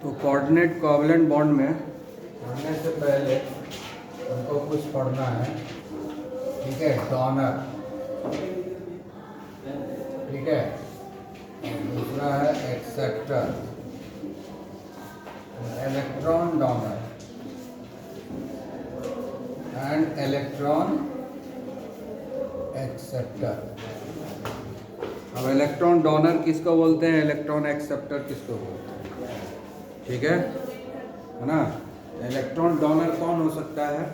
तो coordinate covalent bond में पढ़ने से पहले हमको कुछ पढ़ना है, ठीक है। डोनर, ठीक है, और दूसरा है acceptor, electron donor and electron acceptor. अब इलेक्ट्रॉन डोनर किसको बोलते हैं, इलेक्ट्रॉन एक्सेप्टर किसको बोलते हैं, ठीक है ना। इलेक्ट्रॉन डोनर कौन हो सकता है,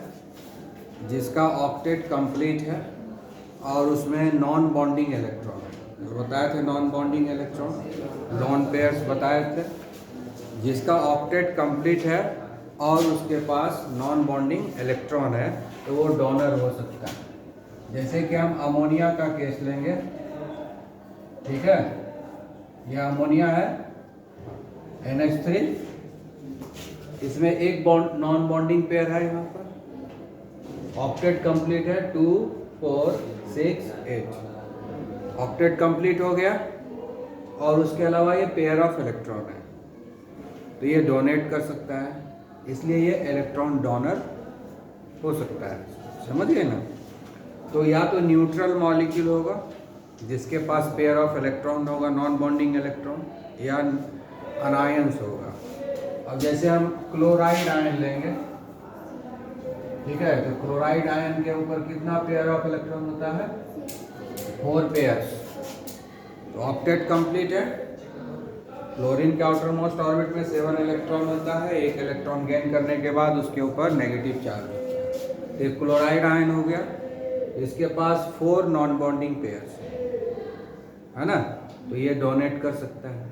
जिसका ऑक्टेट कंप्लीट है और उसमें नॉन बॉन्डिंग इलेक्ट्रॉन है। जो बताए थे non bonding electron, lone pairs बताए थे। जिसका ऑक्टेट कंप्लीट है और उसके पास नॉन बॉन्डिंग इलेक्ट्रॉन है तो वो डोनर हो सकता है। जैसे कि हम अमोनिया का केस लेंगे, ठीक है। यह अमोनिया है NH3, इसमें एक बॉन्ड नॉन बॉन्डिंग पेयर है, यहाँ पर ऑक्टेट कंप्लीट है 2 4 6 8, ऑक्टेट कंप्लीट हो गया और उसके अलावा ये पेयर ऑफ इलेक्ट्रॉन है तो ये डोनेट कर सकता है, इसलिए ये इलेक्ट्रॉन डोनर हो सकता है। समझ गए ना। तो या तो न्यूट्रल मॉलिक्यूल होगा जिसके पास पेयर ऑफ इलेक्ट्रॉन होगा, नॉन बॉन्डिंग इलेक्ट्रॉन, या अनायंस होगा। अब जैसे हम क्लोराइड आयन लेंगे, ठीक है, तो क्लोराइड आयन के ऊपर कितना पेयर ऑफ इलेक्ट्रॉन होता है, 4 पेयर्स। तो ऑक्टेट कंप्लीट है। क्लोरीन के आउटर मोस्ट ऑर्बिट में 7 इलेक्ट्रॉन होता है, एक इलेक्ट्रॉन गेन करने के बाद उसके ऊपर नेगेटिव चार्ज होता है। तो क्लोराइड आयन हो गया, इसके पास 4 नॉन बॉन्डिंग पेयर्स है ना, तो ये डोनेट कर सकता है,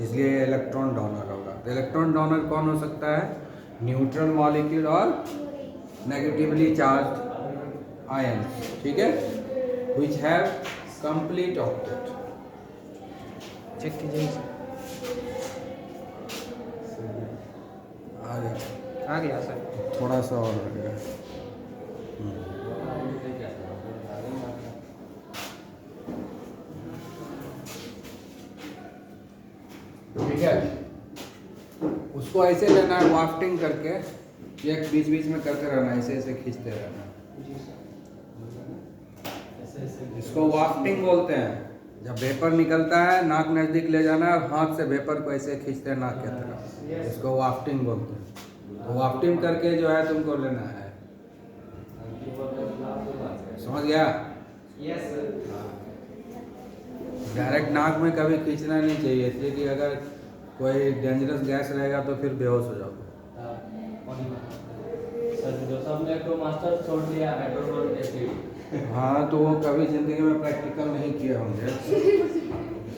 इसलिए ये इलेक्ट्रॉन डोनर होगा। तो इलेक्ट्रॉन डोनर कौन हो सकता है, न्यूट्रल मॉलिक्यूल और नेगेटिवली चार्ज आयन, ठीक है, which have complete octet. Check कीजिए, आ गया सर, थोड़ा सा और लगेगा। ठीक है, उसको ऐसे लेना है वाफ्टिंग करके, एक बीच बीच में करते रहना, ऐसे ऐसे खींचते रहना। इसको वाफ्टिंग बोलते हैं। जब वेपर निकलता है नाक नज़दीक ले जाना है और हाथ से वेपर को ऐसे खींचते हैं नाक के तरफ, इसको वाफ्टिंग बोलते हैं। तो वाफ्टिंग करके जो है तुमको लेना है, समझ गया। डायरेक्ट नाक में कभी खींचना नहीं चाहिए, इसलिए कि अगर कोई डेंजरस गैस रहेगा तो फिर बेहोश हो जाओगे। जो सबने तो मास्टर छोड़ दिया हाइड्रोक्लोरिक एसिड। हाँ, तो वो कभी ज़िंदगी में प्रैक्टिकल नहीं किए होंगे।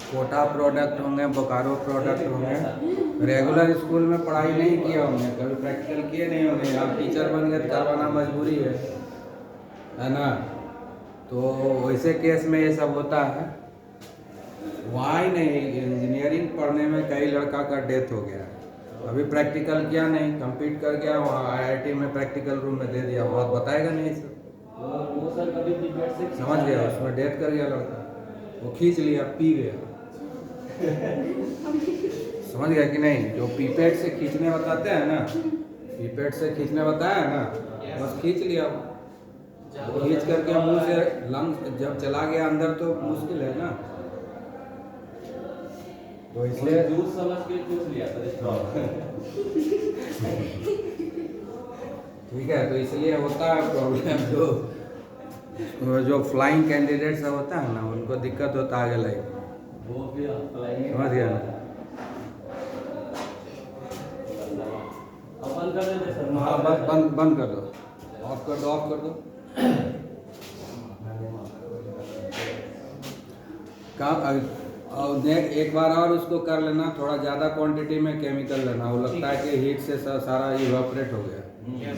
कोटा प्रोडक्ट होंगे, बोकारो प्रोडक्ट होंगे, रेगुलर स्कूल में पढ़ाई नहीं किए होंगे, कभी प्रैक्टिकल किए नहीं होंगे। आप टीचर बन गए तो करवाना मजबूरी है ना। तो वैसे केस में ये सब होता है। वाई नहीं, इंजीनियरिंग पढ़ने में कई लड़का का डेथ हो गया, अभी प्रैक्टिकल किया नहीं, कंप्लीट कर गया, वहाँ IIT में प्रैक्टिकल रूम में दे दिया, वहाँ बताएगा नहीं सर। वो सर कभी डिबेट से समझ गया, उसमें डेथ कर गया लड़का, वो खींच लिया, पी गया। समझ गया कि नहीं। जो पीपेट से खींचने बताते हैं ना, पीपेट से खींचने बताया है ना, बस खींच लिया। वो खींच करके मुंह से लंग्स जब चला गया अंदर तो मुश्किल है ना, तो इसलिए जूस समझ के जूस लिया था स्ट्रॉ। ठीक है, तो इसलिए होता है प्रॉब्लम। जो फ्लाइंग कैंडिडेट सब होता है ना, उनको दिक्कत होता है आगे लाइफ में। वो भी समझ गया ना। अपन कर देते सर। हाँ, बंद कर दो, ऑफ कर दो, ऑफ कर दो। एक बार और उसको कर लेना, थोड़ा ज़्यादा क्वांटिटी में केमिकल लेना। वो लगता है कि हीट से सारा इवापोरेट हो गया।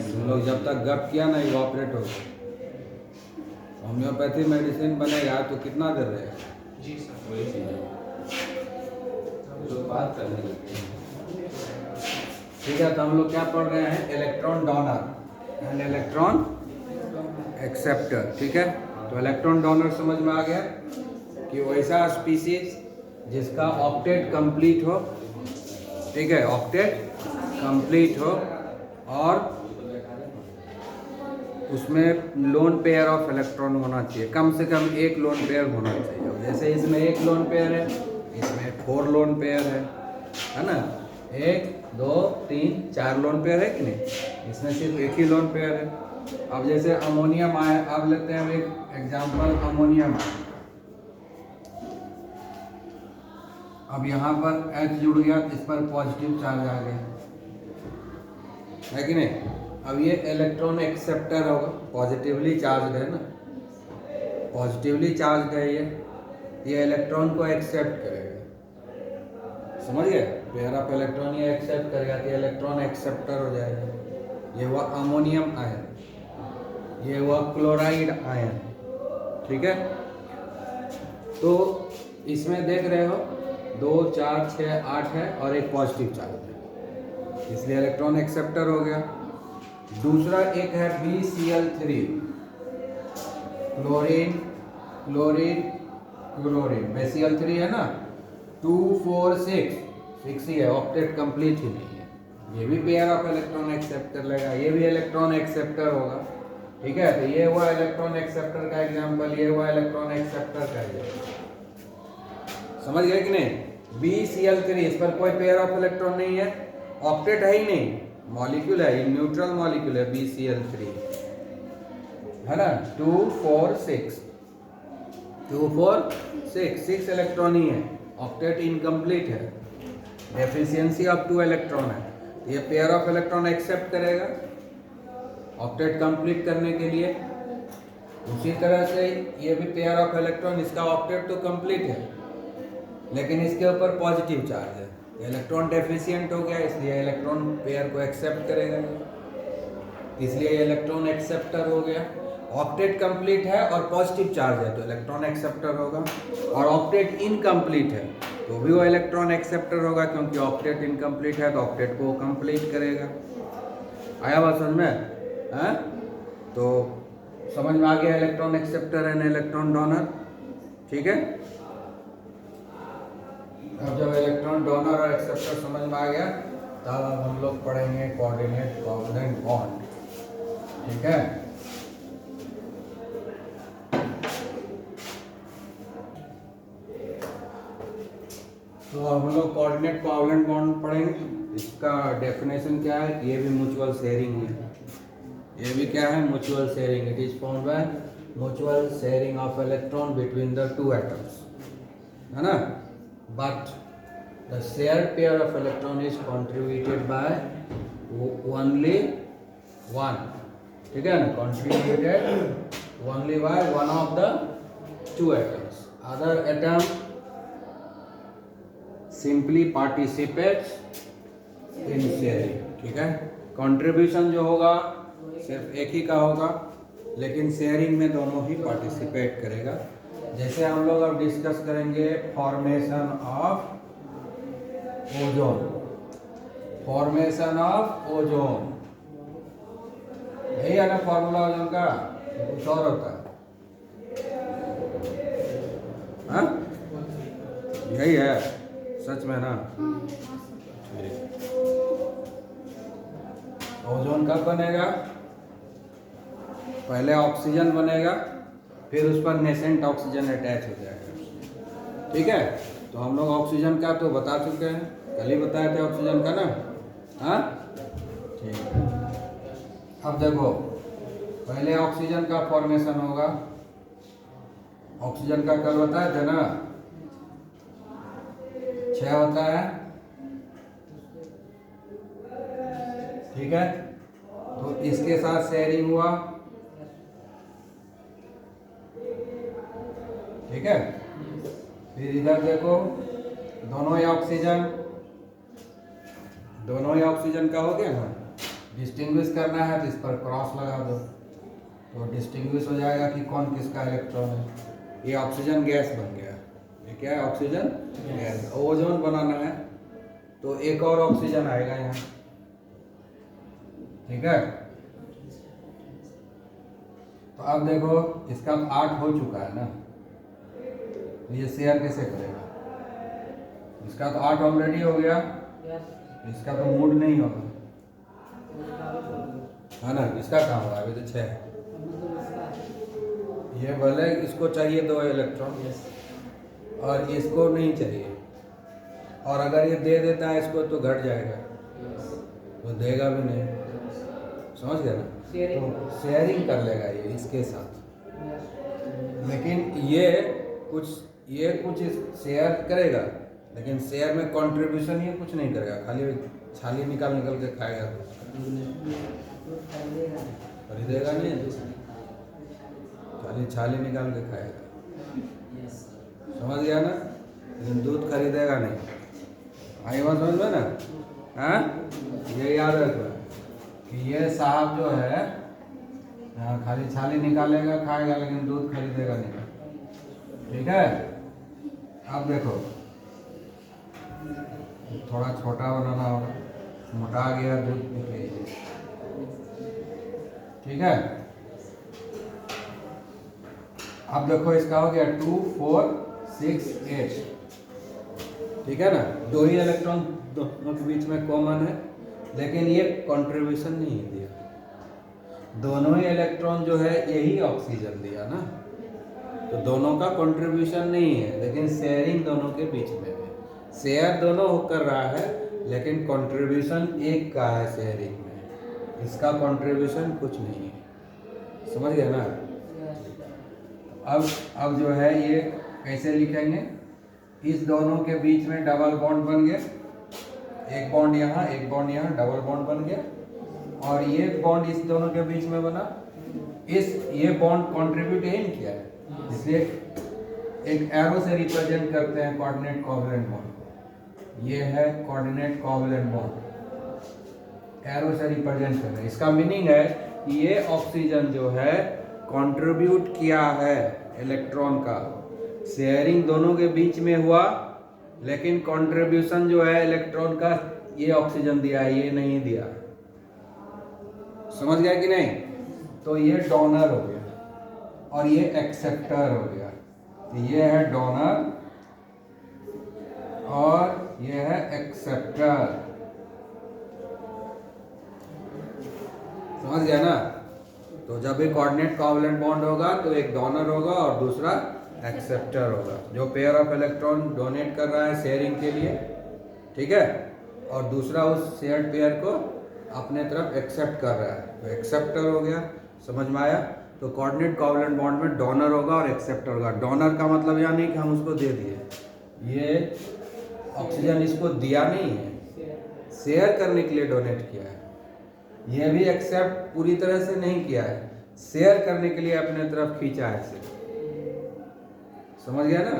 तुम लोग जब तक गप किया ना, इवापोरेट हो गया। होम्योपैथी मेडिसिन बनेगा तो कितना देर रहेगा। जी सर, वही चीज़ है, लोग बात करने लगते हैं। ठीक है, तो हम लोग क्या पढ़ रहे हैं, electron donor and electron acceptor. ठीक है, तो इलेक्ट्रॉन डोनर समझ में आ गया कि वैसा स्पीसीज जिसका ऑक्टेट कंप्लीट हो, ठीक है, ऑक्टेट कंप्लीट हो और उसमें लोन पेयर ऑफ इलेक्ट्रॉन होना चाहिए, कम से कम एक लोन पेयर होना चाहिए। जैसे इसमें एक लोन पेयर है, इसमें 4 लोन पेयर है ना, 1 2 3 4 लोन पेयर है कि नहीं, इसमें सिर्फ एक ही लोन पेयर है। अब जैसे अमोनियम आया, अब लेते हैं एक एग्जांपल, अमोनियम आया, अब यहाँ पर H जुड़ गया, इस पर पॉजिटिव चार्ज आ गया, है कि नहीं। अब ये इलेक्ट्रॉन एक्सेप्टर होगा, पॉजिटिवली चार्ज है ना, पॉजिटिवली चार्ज है, ये इलेक्ट्रॉन को एक्सेप्ट करेगा, समझ गए, पेयर ऑफ इलेक्ट्रॉन ये एक्सेप्ट करेगा तो इलेक्ट्रॉन एक्सेप्टर हो जाएगा। ये हुआ अमोनियम आयन, ये हुआ क्लोराइड आयन, ठीक है। तो इसमें देख रहे हो 2 4 6 8 है और एक पॉजिटिव चार्ज है, इसलिए इलेक्ट्रॉन एक्सेप्टर हो गया। दूसरा एक है BCl3, chlorine chlorine chlorine, BCl3 है ना, 2 4 6 ही है, ऑक्टेट कंप्लीट ही नहीं है, ये भी पेयर ऑफ इलेक्ट्रॉन एक्सेप्टर लेगा, ये भी इलेक्ट्रॉन एक्सेप्टर होगा, ठीक है। तो ये हुआ इलेक्ट्रॉन एक्सेप्टर का एग्जांपल, ये हुआ इलेक्ट्रॉन एक्सेप्टर का एग्जांपल, समझ गए कि नहीं। BCl3, इस पर कोई पेयर ऑफ इलेक्ट्रॉन नहीं है, ऑक्टेट है ही नहीं, मॉलिक्यूल है, न्यूट्रल मॉलिक्यूल है BCl3, है ना, 2 4 6 2 4 6 इलेक्ट्रॉन ही है, ऑक्टेट इनकम्प्लीट है, डेफिशिएंसी ऑफ 2 इलेक्ट्रॉन है, ये पेयर ऑफ इलेक्ट्रॉन एक्सेप्ट करेगा ऑक्टेट कंप्लीट करने के लिए। उसी तरह से ये भी पेयर ऑफ इलेक्ट्रॉन, इसका ऑक्टेट तो कंप्लीट है लेकिन इसके ऊपर पॉजिटिव चार्ज है, इलेक्ट्रॉन डेफिशिएंट हो गया, इसलिए इलेक्ट्रॉन पेयर को एक्सेप्ट करेगा, इसलिए ये इलेक्ट्रॉन एक्सेप्टर हो गया। ऑक्टेट कंप्लीट है और पॉजिटिव चार्ज है तो इलेक्ट्रॉन एक्सेप्टर होगा, और ऑक्टेट इनकम्प्लीट है तो भी वो इलेक्ट्रॉन एक्सेप्टर होगा, क्योंकि ऑक्टेट इनकम्प्लीट है तो ऑक्टेट को कंप्लीट करेगा। आया बात समझ में, है? तो समझ में आ गया electron acceptor and electron donor, ठीक है। अब जब इलेक्ट्रॉन डोनर और एक्सेप्टर समझ में आ गया तब अब हम लोग पढ़ेंगे कोऑर्डिनेट कोवैलेंट बॉन्ड, ठीक है। तो अब हम लोग कोऑर्डिनेट कोवैलेंट बॉन्ड पढ़ेंगे। इसका डेफिनेशन क्या है, ये भी म्यूचुअल शेयरिंग है, ये भी क्या है, mutual sharing. It is found by mutual sharing of electron between the 2 atoms, है ना। But the shared pair of electron is contributed by only one, ठीक है ना, contributed only by one of the 2 atoms. Other atom simply participates in sharing, ठीक है। Contribution जो होगा सिर्फ एक ही का होगा, लेकिन शेयरिंग में दोनों ही पार्टिसिपेट करेगा। जैसे हम लोग अब डिस्कस करेंगे formation of ozone, formation of ozone, यही है ना फॉर्मूला ओजोन का, कुछ और होता है, यही है सच में ना। ओजोन कब बनेगा, पहले ऑक्सीजन बनेगा, फिर उस पर नेसेंट ऑक्सीजन अटैच हो जाएगा, ठीक है। तो हम लोग ऑक्सीजन का तो बता चुके हैं, कल ही बताए थे ऑक्सीजन का ना, हाँ ठीक है। अब देखो पहले ऑक्सीजन का फॉर्मेशन होगा, ऑक्सीजन का कल बताए थे ना, 6 होता है, ठीक है। तो इसके साथ शेयरिंग हुआ, ठीक है। फिर इधर देखो दोनों ही ऑक्सीजन का हो गया ना, डिस्टिंग्विश करना है तो इस पर क्रॉस लगा दो तो डिस्टिंग्विश हो जाएगा कि कौन किसका इलेक्ट्रॉन है। ये ऑक्सीजन गैस बन गया, ये क्या है, ऑक्सीजन गैस। ओजोन बनाना है तो एक और ऑक्सीजन आएगा यहाँ, ठीक है। तो अब देखो इसका 8 हो चुका है ना, ये शेयर कैसे करेगा, इसका तो 8 ऑलरेडी हो गया, इसका तो मूड नहीं होगा, है ना? इसका कहाँ होगा? अभी तो 6 है। ये भले इसको चाहिए 2 इलेक्ट्रॉन और इसको नहीं चाहिए, और अगर ये दे देता है इसको तो घट जाएगा, तो देगा भी नहीं। समझ गया ना? तो शेयरिंग कर लेगा ये इसके साथ, लेकिन ये कुछ शेयर करेगा, लेकिन शेयर में कंट्रीब्यूशन ये कुछ नहीं करेगा, खाली छाली निकाल के खाएगा, खरीदेगा नहीं, खाली छाली निकाल के खाएगा। समझ गया ना? लेकिन दूध खरीदेगा नहीं। आई बात समझ में ना? हाँ, ये याद रखना कि ये साहब जो है खाली छाली निकालेगा खाएगा, लेकिन दूध खरीदेगा नहीं। ठीक है? अब देखो, थोड़ा छोटा बनाना होगा, मोटा गया दूध निकलेगी। ठीक है? अब देखो इसका हो गया 2 4 6 8। ठीक है ना? 2 ही इलेक्ट्रॉन दोनों के बीच में कॉमन है, लेकिन ये कंट्रीब्यूशन नहीं दिया। दोनों ही इलेक्ट्रॉन जो है यही ऑक्सीजन दिया ना, तो दोनों का कंट्रीब्यूशन नहीं है, लेकिन शेयरिंग दोनों के बीच में है। शेयर दोनों कर रहा है, लेकिन कंट्रीब्यूशन एक का है शेयरिंग में, इसका कंट्रीब्यूशन कुछ नहीं है। समझ गया ना? अब जो है ये कैसे लिखेंगे? इस दोनों के बीच में डबल बॉन्ड बन गया, एक बॉन्ड यहाँ एक बॉन्ड यहाँ, डबल बॉन्ड बन गया, और ये बॉन्ड इस दोनों के बीच में बना। ये बॉन्ड कंट्रीब्यूट यही किया है, इसलिए एक एरो से रिप्रेजेंट करते हैं कोऑर्डिनेट कोवैलेंट बॉन्ड। ये है कोऑर्डिनेट कोवैलेंट बॉन्ड, एरो से रिप्रेजेंट कर रहे हैं। इसका मीनिंग है कि ये ऑक्सीजन जो है कंट्रीब्यूट किया है इलेक्ट्रॉन का, शेयरिंग दोनों के बीच में हुआ, लेकिन कंट्रीब्यूशन जो है इलेक्ट्रॉन का ये ऑक्सीजन दिया है, ये नहीं दिया। समझ गया कि नहीं? तो ये डोनर हो गया और ये एक्सेप्टर हो गया। तो ये है डोनर और ये है एक्सेप्टर। समझ गया ना? तो जब भी कोऑर्डिनेट कोवैलेंट बॉन्ड होगा तो एक डोनर होगा और दूसरा एक्सेप्टर होगा, जो पेयर ऑफ इलेक्ट्रॉन डोनेट कर रहा है शेयरिंग के लिए। ठीक है? और दूसरा उस शेयर्ड पेयर को अपने तरफ एक्सेप्ट कर रहा है, तो एक्सेप्टर हो गया। समझ में आया? तो कोऑर्डिनेट कोवैलेंट बॉन्ड में डोनर होगा और एक्सेप्टर होगा। डोनर का मतलब यह नहीं कि हम उसको दे दिए, ये ऑक्सीजन इसको दिया नहीं है, शेयर करने के लिए डोनेट किया है। ये भी एक्सेप्ट पूरी तरह से नहीं किया है, शेयर करने के लिए अपने तरफ खींचा है इसे। समझ गया ना?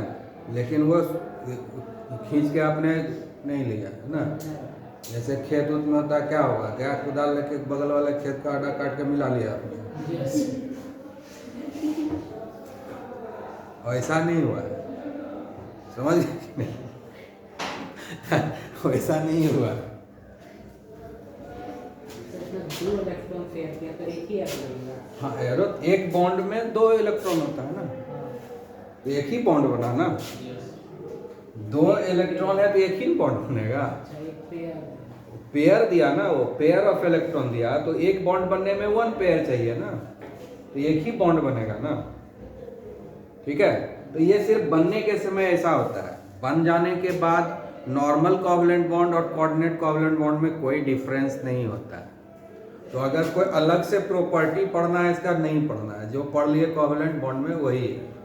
लेकिन वो खींच के आपने नहीं लिया है ना। जैसे खेत उत में होता क्या होगा, क्या कुदाल लेके बगल वाले खेत का आटा काट के मिला लिया आपने, ऐसा नहीं हुआ है। समझ गए नहीं? वैसा नहीं हुआ। हाँ, एरो एक बॉन्ड में 2 इलेक्ट्रॉन होता है ना, तो एक ही बॉन्ड बना ना। 2 इलेक्ट्रॉन है तो एक ही बॉन्ड बनेगा। पेयर दिया ना, वो पेयर ऑफ इलेक्ट्रॉन दिया, तो एक बॉन्ड बनने में 1 पेयर चाहिए ना, तो एक ही बॉन्ड बनेगा ना। ठीक है? तो ये सिर्फ बनने के समय ऐसा होता है, बन जाने के बाद नॉर्मल कोवैलेंट बॉन्ड और कोऑर्डिनेट कोवैलेंट बॉन्ड में कोई डिफरेंस नहीं होता है। तो अगर कोई अलग से प्रॉपर्टी पढ़ना है इसका, नहीं पढ़ना है, जो पढ़ लिए कोवैलेंट बॉन्ड में वही है।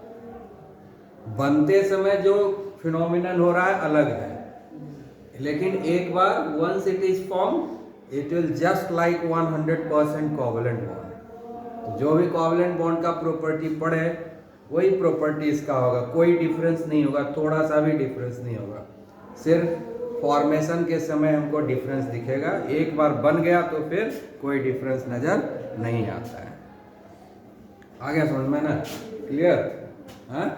बनते समय जो फिनोमिनन हो रहा है अलग है, लेकिन एक बार once it is form it will just like 100% covalent bond. जो भी कोवैलेंट बॉन्ड का प्रॉपर्टी पढ़े वही प्रॉपर्टी इसका होगा, कोई डिफरेंस नहीं होगा, थोड़ा सा भी डिफरेंस नहीं होगा। सिर्फ फॉर्मेशन के समय हमको डिफरेंस दिखेगा, एक बार बन गया तो फिर कोई डिफरेंस नजर नहीं आता है। आ गया समझ में ना? क्लियर? हाँ,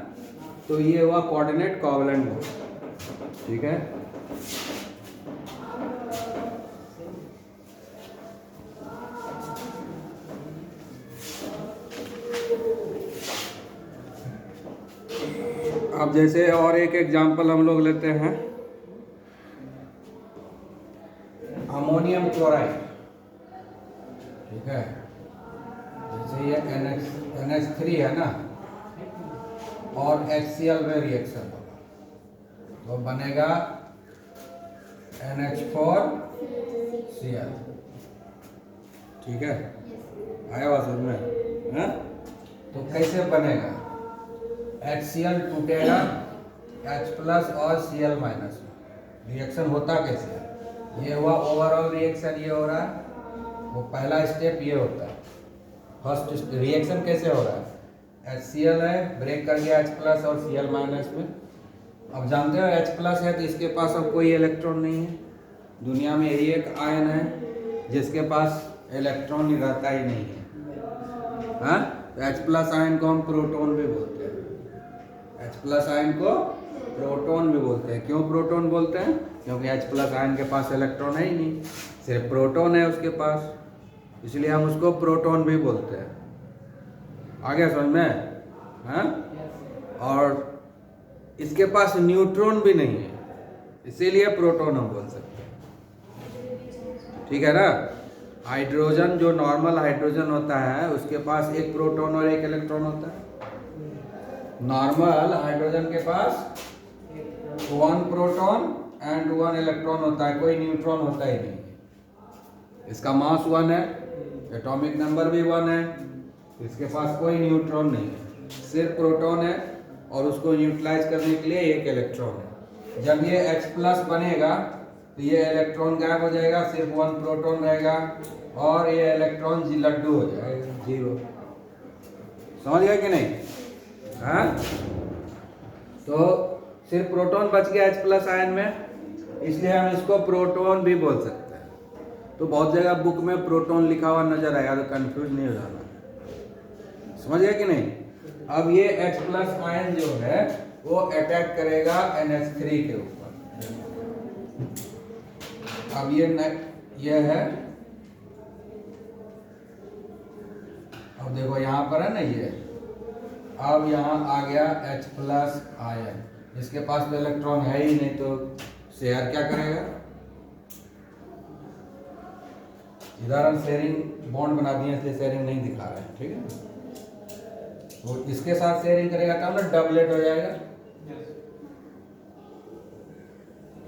तो ये हुआ कोऑर्डिनेट कोवैलेंट बॉन्ड। ठीक है? अब जैसे और एक एग्जांपल हम लोग लेते हैं, अमोनियम क्लोराइड, ठीक है, जैसे ये NH3 है ना, और HCl में रिएक्शन होगा तो बनेगा NH4Cl, ठीक है, आया बात समझ में? हैं? तो कैसे बनेगा? HCl टूटेगा H+ और Cl- में, रिएक्शन होता कैसे है? ये हुआ ओवरऑल रिएक्शन, ये हो रहा है, वो पहला स्टेप ये होता है। फर्स्ट रिएक्शन कैसे हो रहा है? HCl है, ब्रेक कर गया H+ और Cl- में। अब जानते हो H+ है तो इसके पास अब कोई इलेक्ट्रॉन नहीं है, दुनिया में यही एक आयन है जिसके पास इलेक्ट्रॉन ही रहता ही नहीं है। हाँ, तो H+ आयन को हम प्रोटॉन भी बोलते हैं, H+ आयन को प्रोटॉन भी बोलते हैं। क्यों प्रोटॉन बोलते हैं? क्योंकि H+ आयन के पास इलेक्ट्रॉन है ही नहीं, सिर्फ प्रोटॉन है उसके पास, इसलिए हम उसको प्रोटॉन भी बोलते हैं। आगे समझ में? हाँ, और इसके पास न्यूट्रॉन भी नहीं है, इसीलिए प्रोटॉन हम बोल सकते हैं, ठीक है ना। हाइड्रोजन, जो नॉर्मल हाइड्रोजन होता है, उसके पास एक प्रोटॉन और एक इलेक्ट्रॉन होता है। नॉर्मल हाइड्रोजन के पास 1 प्रोटॉन एंड 1 इलेक्ट्रॉन होता है, कोई न्यूट्रॉन होता ही नहीं। इसका मास 1 है, एटॉमिक नंबर भी 1 है, इसके पास कोई न्यूट्रॉन नहीं है, सिर्फ प्रोटॉन है, और उसको न्यूट्रलाइज करने के लिए एक इलेक्ट्रॉन है। जब ये H+ बनेगा तो ये इलेक्ट्रॉन गायब हो जाएगा, सिर्फ 1 प्रोटॉन रहेगा, और ये इलेक्ट्रॉन लड्डू हो जाएगा, 0। समझ गए कि नहीं? हाँ, तो सिर्फ प्रोटॉन बच गया H+ आयन में, इसलिए हम इसको प्रोटॉन भी बोल सकते हैं। तो बहुत जगह बुक में प्रोटॉन लिखा हुआ नजर आएगा, तो कंफ्यूज नहीं हो जाना, समझ गए कि नहीं? अब ये H+ आयन जो है वो अटैक करेगा NH3 के ऊपर। अब ये है, अब देखो यहाँ पर है ना ये, अब यहाँ आ गया H+ आयन, इसके पास तो इलेक्ट्रॉन है ही नहीं, तो शेयर क्या करेगा? इधर हम शेयरिंग बॉन्ड बना दिए, इसलिए शेयरिंग नहीं दिखा रहे हैं, ठीक है। तो इसके साथ शेयरिंग करेगा तब ना डबलेट हो जाएगा,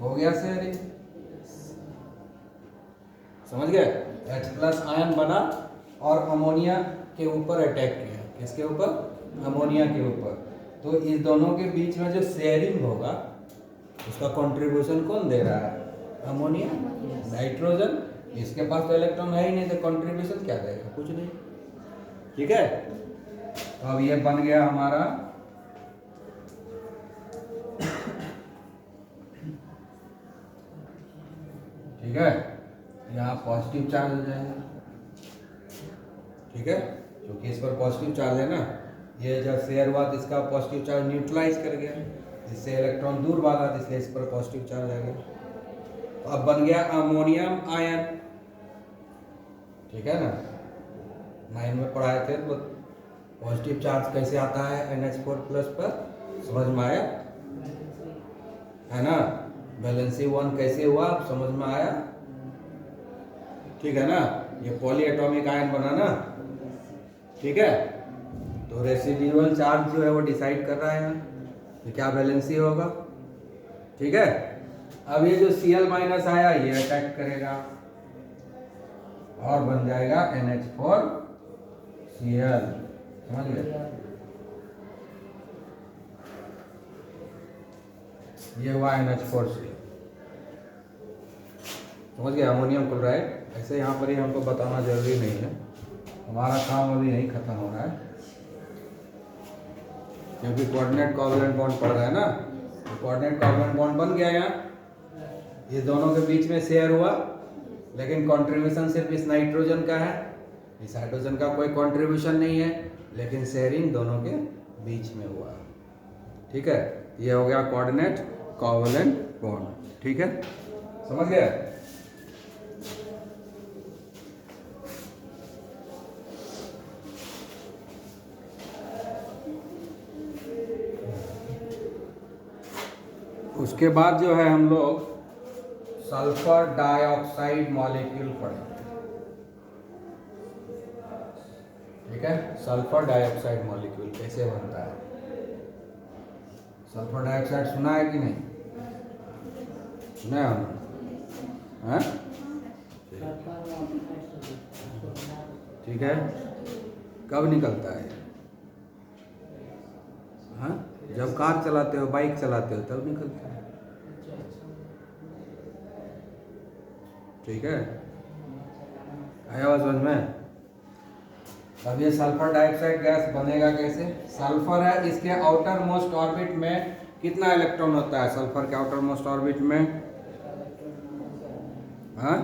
हो गया शेयरिंग, समझ गए? H+ आयन बना और अमोनिया के ऊपर अटैक किया, किसके ऊपर? अमोनिया के ऊपर। तो इस दोनों के बीच में जो शेयरिंग होगा उसका कंट्रीब्यूशन कौन दे रहा है? Ammonia, nitrogen. इसके पास तो इलेक्ट्रॉन है ही नहीं, तो कंट्रीब्यूशन क्या देगा? कुछ नहीं, ठीक है। तो अब ये बन गया हमारा ठीक है, यहाँ पॉजिटिव चार्ज हो जाएगा, ठीक है, क्योंकि इस पर पॉजिटिव चार्ज है ना, ये जब शेयर हुआ तो इसका पॉजिटिव चार्ज न्यूट्रलाइज कर गया, इससे इलेक्ट्रॉन दूर भागा, इसलिए इस पर पॉजिटिव चार्ज आ गया। तो अब बन गया अमोनियम आयन, ठीक है ना, 9 में पढ़ाए थे, तो पॉजिटिव चार्ज कैसे आता है NH4+ पर, समझ में आया है ना। वैलेंसी 1 कैसे हुआ, समझ में आया, ठीक है ना। ये पॉली एटॉमिक आयन बना ना, ठीक है। तो रेसिड्यूअल चार्ज जो है वो डिसाइड कर रहा है कि क्या वैलेंसी होगा, ठीक है। अब ये जो Cl- आया ये अटैक करेगा और बन जाएगा NH4Cl, समझ गए? ये हुआ NH4Cl, समझ गए? Ammonium chloride. ऐसे यहाँ पर ही हमको बताना जरूरी नहीं है, हमारा काम अभी नहीं खत्म हो रहा है, क्योंकि कोऑर्डिनेट कोवैलेंट बॉन्ड पड़ रहा है ना। कोऑर्डिनेट कोवैलेंट बॉन्ड बन गया यहाँ, ये दोनों के बीच में शेयर हुआ, लेकिन कंट्रीब्यूशन सिर्फ इस नाइट्रोजन का है, इस हाइड्रोजन का कोई कंट्रीब्यूशन नहीं है, लेकिन शेयरिंग दोनों के बीच में हुआ, ठीक है। ये हो गया कोऑर्डिनेट कोवैलेंट बॉन्ड, ठीक है, समझ गए? उसके बाद जो है हम लोग सल्फर डाइऑक्साइड मॉलिक्यूल पढ़ेंगे। ठीक है, सल्फर डाइऑक्साइड मॉलिक्यूल कैसे बनता है। सल्फर डाइऑक्साइड सुना है कि नहीं? सुना है हमने? हाँ? ठीक है, कब निकलता है? हाँ, जब कार चलाते हो, बाइक चलाते हो, तब निकलता है। ठीक है, आया आवाज समझ में? अब ये सल्फर डाइऑक्साइड गैस बनेगा कैसे? सल्फर है, इसके आउटर मोस्ट ऑर्बिट में कितना इलेक्ट्रॉन होता है? सल्फर के आउटर मोस्ट ऑर्बिट में, हाँ,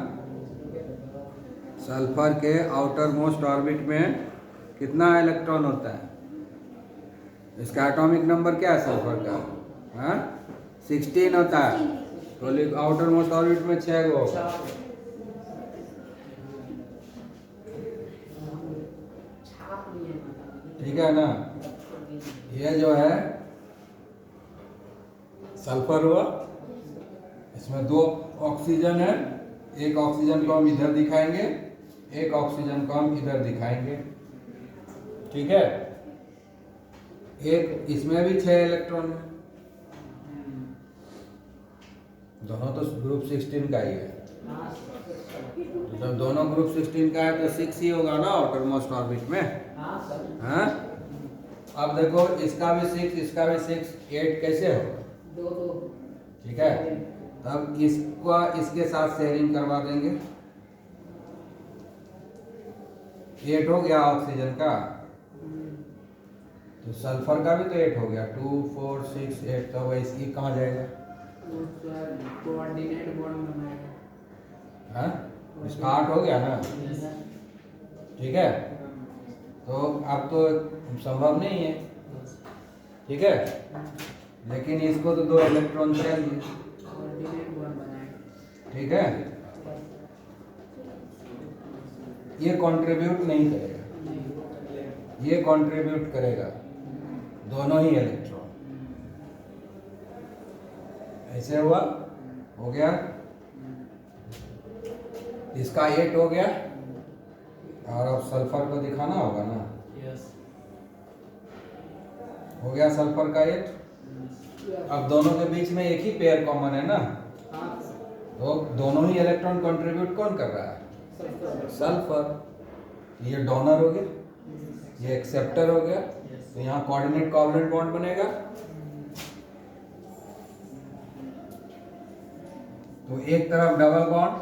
सल्फर के आउटर मोस्ट ऑर्बिट में कितना इलेक्ट्रॉन होता है? इसका एटॉमिक नंबर क्या है सल्फर का? हाँ, 16 होता है। तो आउटर मोस्ट ऑर्बिट में 6 गो होगा। ठीक है ना? ये जो है सल्फर हुआ, इसमें 2 ऑक्सीजन है। एक ऑक्सीजन को हम इधर दिखाएंगे, एक ऑक्सीजन को हम इधर दिखाएंगे। ठीक है, एक इसमें भी 6 इलेक्ट्रॉन है। दोनों तो ग्रुप 16 का ही है। तो जब दोनों ग्रुप 16 का है तो 6 ही होगा ना आउटर मोस्ट ऑर्बिट में। हाँ, अब देखो इसका भी 6, इसका भी 6, 8 कैसे होगा? ठीक है, तब इसको इसके साथ शेयरिंग करवा देंगे। 8 हो गया ऑक्सीजन का, तो सल्फर का भी तो 8 हो गया। 2 4 6 8, तो वह इसकी कहाँ जाएगा? कोऑर्डिनेट बॉन्ड बनाएगा। हाँ, इसका 8 हो गया ना। ठीक है, तो अब तो संभव नहीं है। ठीक है, लेकिन इसको तो 2 इलेक्ट्रॉन चाहिए। ठीक है, ये कंट्रीब्यूट नहीं करेगा, ये कंट्रीब्यूट करेगा, दोनों ही इलेक्ट्रॉन। ऐसे हुआ, हो गया, इसका 8 हो गया। और अब सल्फर को दिखाना होगा ना। हो गया सल्फर का 8। अब दोनों के बीच में एक ही पेयर कॉमन है ना, तो दोनों ही इलेक्ट्रॉन कंट्रीब्यूट कौन कर रहा है? सल्फर। ये डोनर हो गया, ये एक्सेप्टर हो गया। तो यहाँ कोऑर्डिनेट कोवलेंट बॉन्ड बनेगा। तो एक तरफ डबल बॉन्ड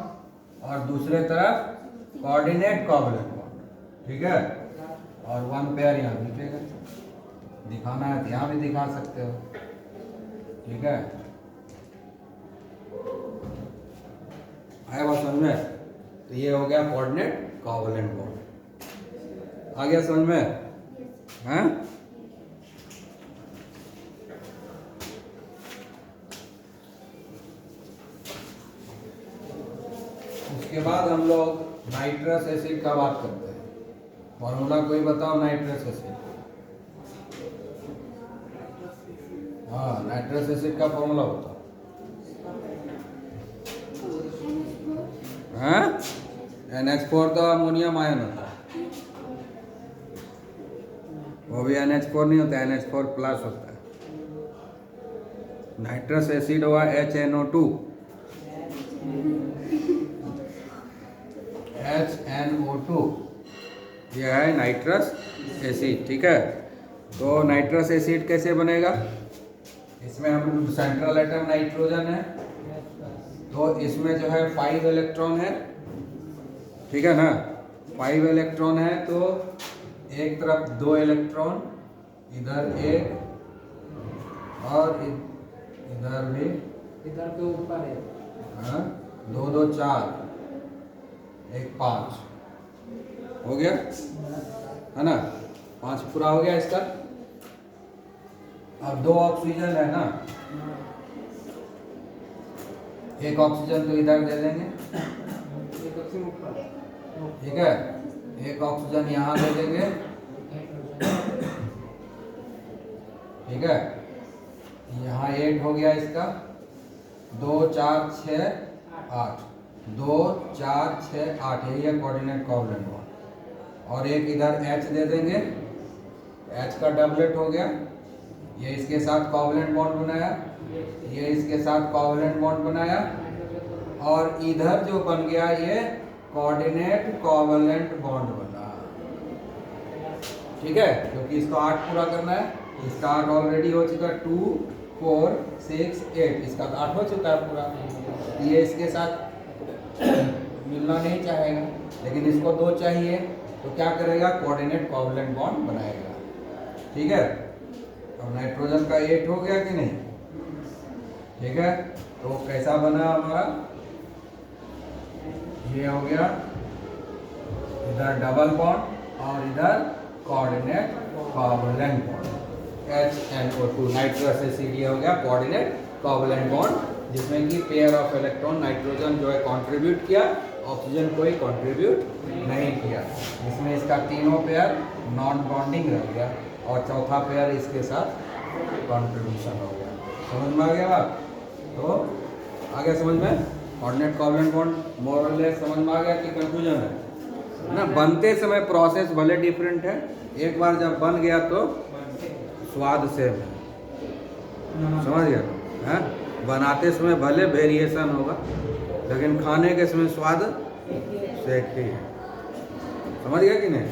और दूसरे तरफ कोऑर्डिनेट कोवलेंट बॉन्ड। ठीक है, और 1 पेयर यहाँ दिखेगा। दिखाना है तो यहाँ भी दिखा सकते हो। ठीक है, आया बात समझ में? तो ये हो गया कोऑर्डिनेट कोवलेंट बॉन्ड। आ गया समझ में? हैं? उसके बाद हम लोग नाइट्रस एसिड का बात करते हैं। फॉर्मूला कोई बताओ नाइट्रस एसिड। हाँ, नाइट्रस एसिड का फॉर्मूला बताओ। हाँ, NH4 तो अमोनियम आयन होता है, वो भी NH4 नहीं होता, NH4 प्लस होता है। नाइट्रस एसिड हुआ HNO2। HNO2 यह है नाइट्रस एसिड। ठीक है, तो नाइट्रस एसिड कैसे बनेगा? इसमें हम सेंट्रल एटम नाइट्रोजन है, तो इसमें जो है 5 इलेक्ट्रॉन है। ठीक है ना, 5 इलेक्ट्रॉन है, तो एक तरफ 2 इलेक्ट्रॉन, इधर एक और इधर भी, इधर के ऊपर है। हाँ, 2 2 4, 1 5 हो गया है ना। 5 पूरा हो गया इसका। अब 2 ऑक्सीजन है ना, एक ऑक्सीजन तो इधर दे देंगे। ठीक है, एक ऑक्सीजन यहाँ दे देंगे। ठीक है, यहाँ 8 हो गया इसका। 2 4 6 8 2 4 6 8 यही है कोऑर्डिनेट कोवलेंट बॉन्ड। और एक इधर H दे देंगे, H का डबलेट हो गया, ये इसके साथ कोवलेंट बॉन्ड बनाया, ये इसके साथ कोवलेंट बॉन्ड बनाया, और इधर जो बन गया ये कोऑर्डिनेट कोवलेंट बॉन्ड बना। ठीक है, क्योंकि इसको 8 पूरा करना है, इसका 8 ऑलरेडी हो चुका है, 2 4 6 8, इसका तो 8 हो चुका है पूरा। ये इसके साथ मिलना नहीं चाहेगा, लेकिन इसको 2 चाहिए, तो क्या करेगा, कोऑर्डिनेट कोवलेंट बॉन्ड बनाएगा। ठीक है, अब नाइट्रोजन का 8 हो गया कि नहीं? ठीक है, तो कैसा बना हमारा, ये हो गया इधर डबल बॉन्ड और इधर coordinate covalent bond, HNO2 nitrous acid, ये हो गया कोऑर्डिनेट कोवलेंट बॉन्ड, जिसमें कि पेयर ऑफ इलेक्ट्रॉन नाइट्रोजन जो है कंट्रीब्यूट किया, ऑक्सीजन कोई कंट्रीब्यूट नहीं किया। इसमें इसका तीनों पेयर नॉन बॉन्डिंग रह गया और चौथा पेयर इसके साथ कंट्रीब्यूशन हो गया। समझ में आ गया बात? तो आगे समझ में, कोऑर्डिनेट कोवलेंट बॉन्ड मोर और लेस समझ में आ गया कि कंफ्यूजन है ना? बनते समय प्रोसेस भले डिफरेंट है, एक बार जब बन गया तो स्वाद सेम है। समझ गया है? बनाते समय भले वेरिएशन होगा, लेकिन खाने के समय स्वाद एक ही है। समझ गया कि नहीं?